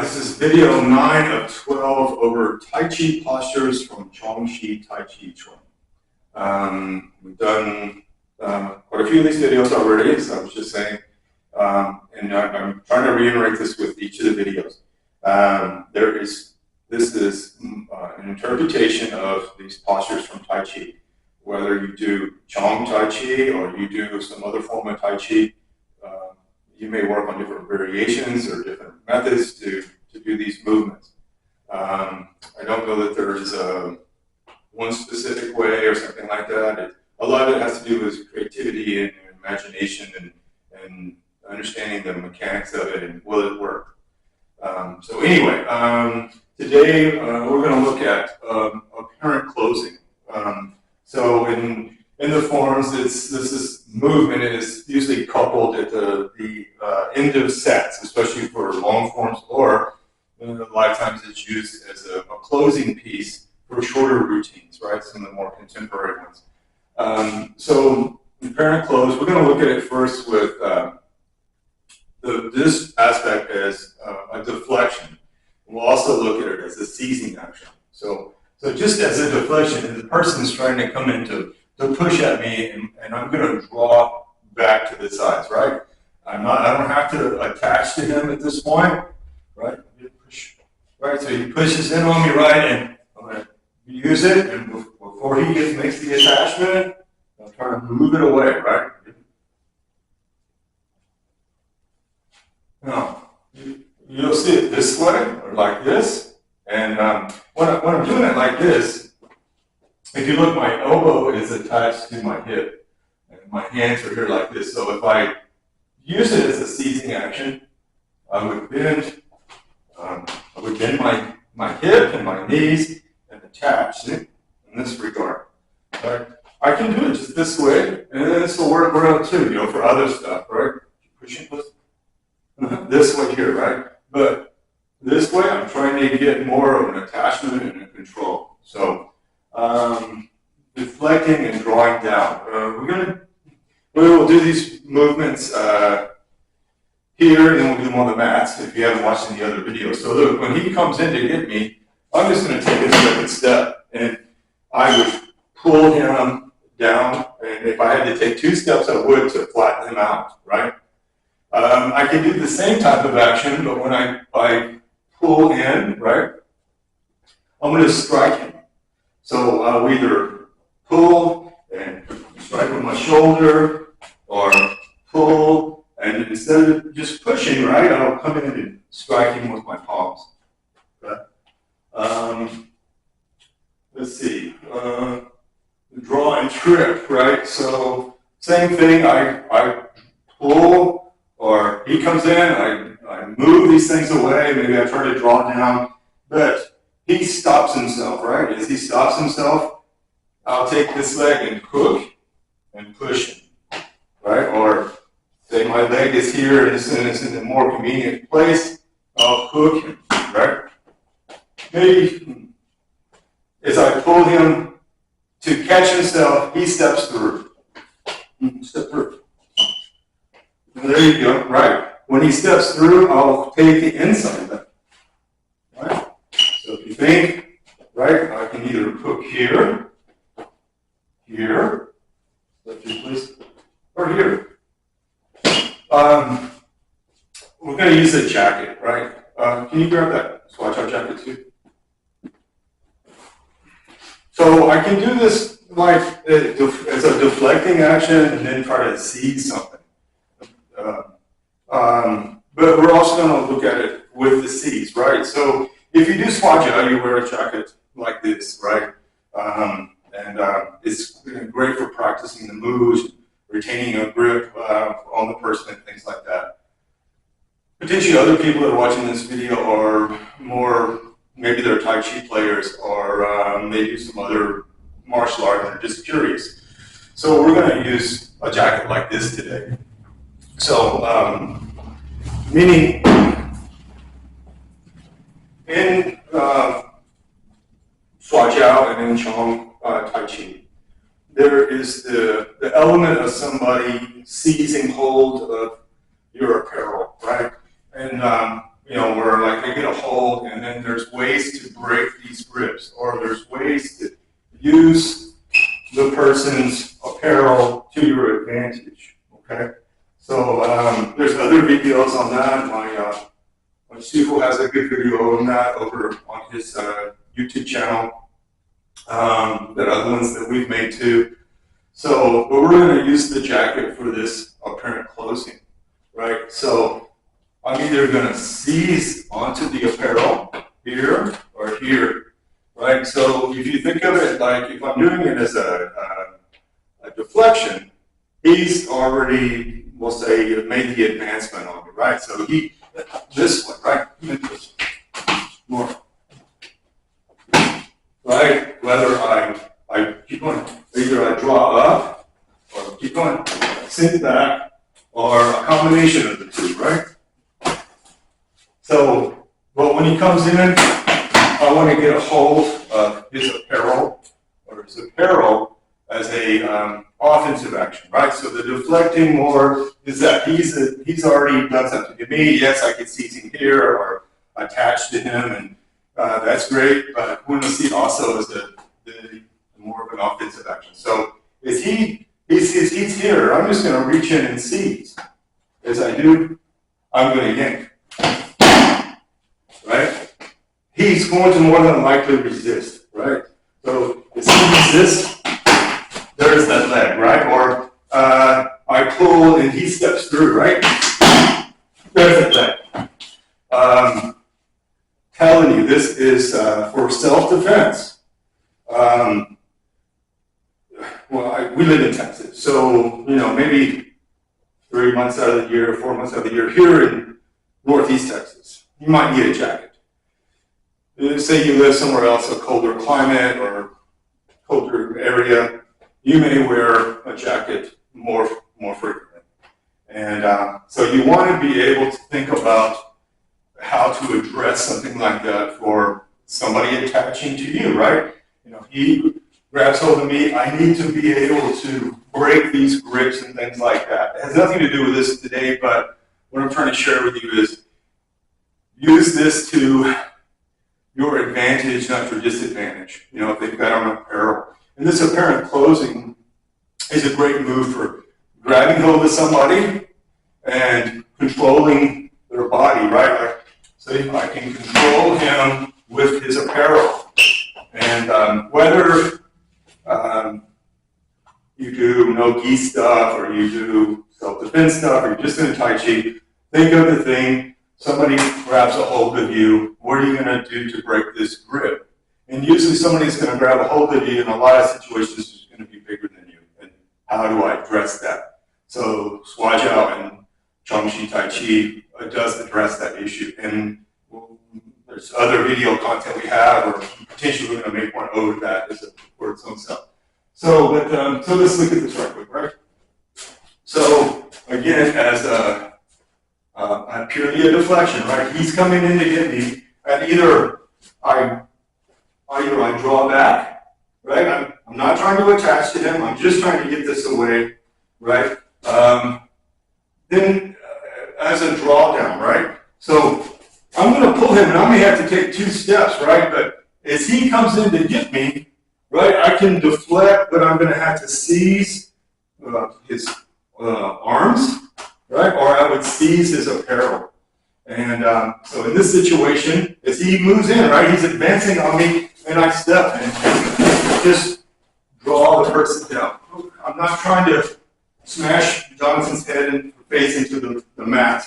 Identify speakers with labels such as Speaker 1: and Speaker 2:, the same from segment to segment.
Speaker 1: This is video 9 of 12 over Tai Chi postures from Chang Taijiquan. We've done quite a few of these videos already, so I was just saying, and I'm trying to reiterate this with each of the videos. This is an interpretation of these postures from Tai Chi. Whether you do Chang Tai Chi or you do some other form of Tai Chi, you may work on different variations or different methods to do these movements. I don't know that there is one specific way or something like that. A lot of it has to do with creativity and imagination and understanding the mechanics of it and will it work. So anyway, today we're going to look at apparent closing. So in the forms, this movement is usually coupled at the end of sets, especially for long forms, or a lot of times it's used as a closing piece for shorter routines, right? Some of the more contemporary ones. So apparent close, we're going to look at it first with this aspect as a deflection. We'll also look at it as a seizing action. So just as a deflection, if the person is trying to come in to push at me, and I'm going to draw back to the sides, right? I don't have to attach to him at this point, right? Right, so he pushes in on me, right, and I'm going to use it, and before he makes the attachment, I'm trying to move it away, right? Now, you'll see it this way, or like this, and when I'm doing it like this, if you look, my elbow is attached to my hip, and my hands are here like this. So if I use it as a seizing action, I would bend my hip and my knees and attach it in this regard. Right? I can do it just this way, and this will work well too, for other stuff, right? Pushing this way here, right? But this way, I'm trying to get more of an attachment and a control. So deflecting and drawing down. We will do these movements here, and then we'll do them on the mats if you haven't watched any other videos. So look, when he comes in to hit me, I'm just going to take a second step, and I would pull him down, and if I had to take 2 steps, I would to flatten him out, right? I can do the same type of action, but when I pull in, right, I'm going to strike him. So I'll either pull and strike with my shoulder, or pull, and instead of just pushing, right, I'll come in and strike him with my palms. Okay? Let's see. Draw and trip, right? So same thing. I pull, or he comes in. I move these things away. Maybe I try to draw down, but he stops himself, right? As he stops himself, I'll take this leg and hook and push him, right? Or say my leg is here and it's in a more convenient place, I'll hook him, right? Maybe as I pull him to catch himself, he steps through. Step through. And there you go, right. When he steps through, I'll take the inside of that, right? So if you think, right, I can either hook here, please, or here. We're going to use a jacket, right? Can you grab that swatch out jacket too? So I can do this like as a deflecting action and then try to seize something. But we're also going to look at it with the seize, right? So if you do swaja, you wear a jacket like this, right? It's great for practicing the moves, retaining a grip on the person, and things like that. Potentially other people that are watching this video are more, maybe they're Tai Chi players, or maybe some other martial art and are just curious. So we're going to use a jacket like this today. So, meaning in Shuajiao and in Chang Tai Chi, there is the element of somebody seizing hold of your apparel, right? And where like they get a hold, and then there's ways to break these grips, or there's ways to use the person's apparel to your advantage. Okay, so there's other videos on that. My Sifu has a good video on that over on his YouTube channel. There are other ones that we've made too. So, but we're going to use the jacket for this apparent closing, right? So I'm either going to seize onto the apparel here or here, right? So if you think of it like if I'm doing it as a deflection, he's already, we'll say, made the advancement on me, right? So he, this one, right? More. Right? Whether I keep going, either I draw up or keep going, sink back, or a combination of the two, right? So, but when he comes in, I want to get a hold of his apparel as a offensive action, right? So the deflecting more is that he's already done something to me. Yes, I can seize him here or attach to him, and that's great. But we want to see also as the more of an offensive action. So as he's here, I'm just going to reach in and seize. As I do, I'm going to yank. Right? He's going to more than likely resist. Right? So as he resists, there's that leg, right? Or I pull and he steps through, right? There's that leg. Telling you, this is for self-defense. We live in Texas, so maybe 3 months out of the year, 4 months out of the year here in Northeast Texas, you might need a jacket. Say you live somewhere else, a colder climate or colder area, you may wear a jacket more frequently. And so you want to be able to think about how to address something like that for somebody attaching to you, right? He grabs hold of me, I need to be able to break these grips and things like that. It has nothing to do with this today, but what I'm trying to share with you is use this to your advantage, not your disadvantage. If they've got on apparel. And this apparent closing is a great move for grabbing hold of somebody and controlling their body, right? So if I can control him with his apparel. And whether you do no-gi stuff or you do self-defense stuff or you're just in Tai Chi, think of the thing, somebody grabs a hold of you, what are you going to do to break this grip? And usually somebody's going to grab a hold of you in a lot of situations is going to be bigger than you. And how do I address that? So Swajiao and Chang Tai Chi does address that issue. And there's other video content we have, or potentially we're going to make one over that as for its own self. So, so let's look at this right quick, right? So again, as purely a deflection, right? He's coming in to hit me, and either I draw back, right? I'm not trying to attach to him. I'm just trying to get this away, right? Then as a drawdown, right? So I'm going to pull him, and I may have to take 2 steps, right? But as he comes in to get me, right, I can deflect, but I'm going to have to seize his arms, right? Or I would seize his apparel. And so in this situation, as he moves in, right, he's advancing on me, and I step and just draw the person down. I'm not trying to smash Jonathan's head and face into the mat.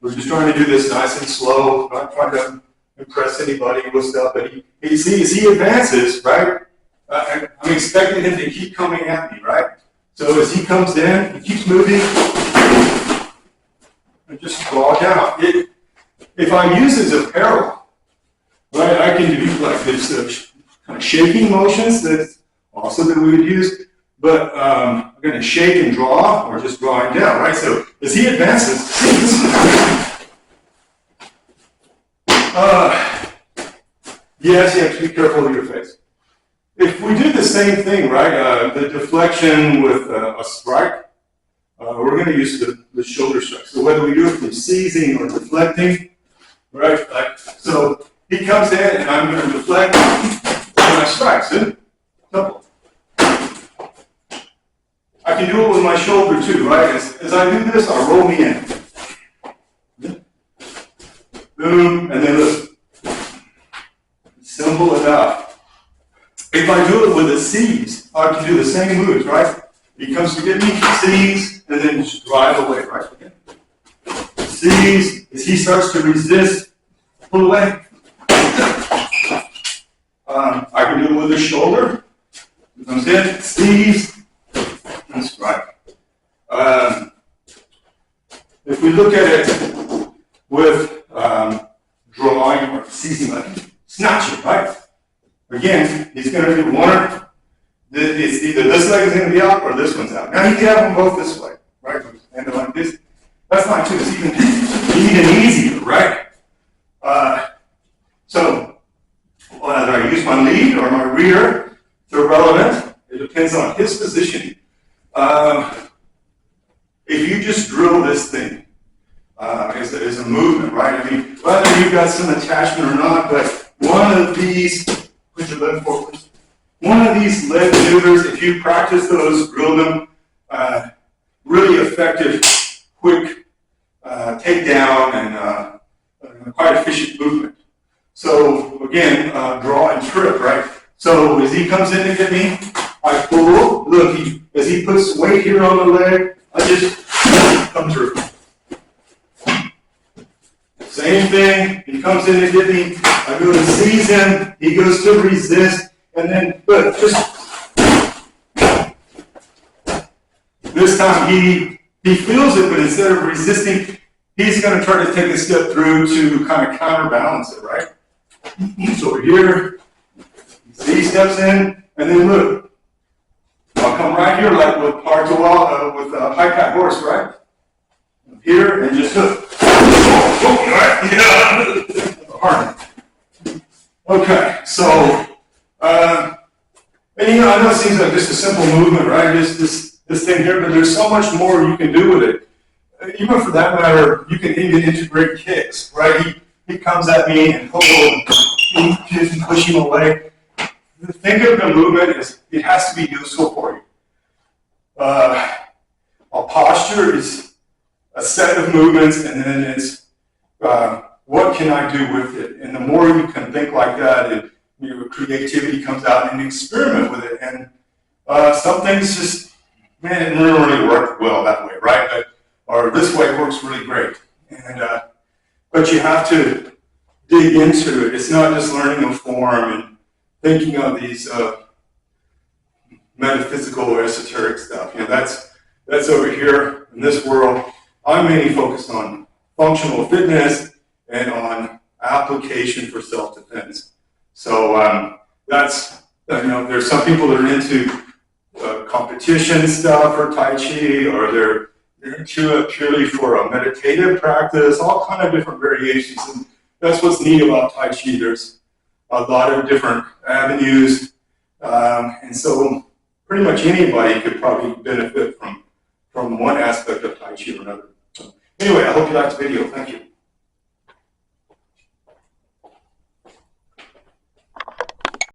Speaker 1: We're just trying to do this nice and slow, not trying to impress anybody with stuff. But he sees, he advances, right? I'm expecting him to keep coming at me, right? So as he comes in, he keeps moving, and just draw down. If I use his apparel, right, I can do like this kind of shaking motions that also that we would use. But I'm going to shake and draw, or just drawing down, right? So as he advances, yes, you have to be careful of your face. If we do the same thing, right, the deflection with a strike, we're going to use the shoulder strike. So whether we do it from seizing or deflecting, right? Like, so he comes in and I'm going to deflect and I strike. See? Simple. I can do it with my shoulder too, right? As I do this, I roll me in. Boom, and then look. Simple enough. If I do it with the C's, I can do the same moves, right? He comes to get me, C's, and then just drive away, right? Again. C's, as he starts to resist, pull away. I can do it with the shoulder. He comes in, C's, and strike. If we look at it with drawing or seizing, like snatching, right? Again, he's going to do one. It's either this leg is going to be out or this one's out. Now you can have them both this way, right? And like this. That's fine too. It's even easier, right? So whether I use my lead or my rear, it's irrelevant. It depends on his positioning. If you just drill this thing as a movement, right? I mean, whether you've got some attachment or not, but one of these, put your leg forward. One of these leg maneuvers, if you practice those, drill them, really effective, quick takedown and quite efficient movement. So again, draw and trip, right? So as he comes in to get me, I pull. Look, as he puts weight here on the leg, I just come through. Same thing. He comes in to get me. I go to seize him. He goes to resist, and then but just this time he feels it, but instead of resisting, he's going to try to take a step through to kind of counterbalance it, right? So over here, he steps in, and then look. I'll come right here, like with Partois, with a high pat horse, right? Here, and just hook. Right? Yeah. Okay, so, and I know it seems like just a simple movement, right? Just this thing here, but there's so much more you can do with it. Even for that matter, you can even integrate kicks, right? He comes at me and push him away. Think of the movement as it has to be useful for you. A posture is a set of movements, and then it's what can I do with it? And the more you can think like that, your creativity comes out and you experiment with it. And some things just, man, it really work well that way, right? Or this way works really great. And but you have to dig into it. It's not just learning a form and thinking of these metaphysical or esoteric stuff. You know, that's over here in this world. I'm mainly focused on functional fitness and on application for self-defense. So that's, there's some people that are into competition stuff for Tai Chi, or they're into it purely for a meditative practice, all kind of different variations. And that's what's neat about Tai Chi. There's a lot of different avenues, and so pretty much anybody could probably benefit from one aspect of Tai Chi or another. So anyway, I hope you liked the video. Thank you.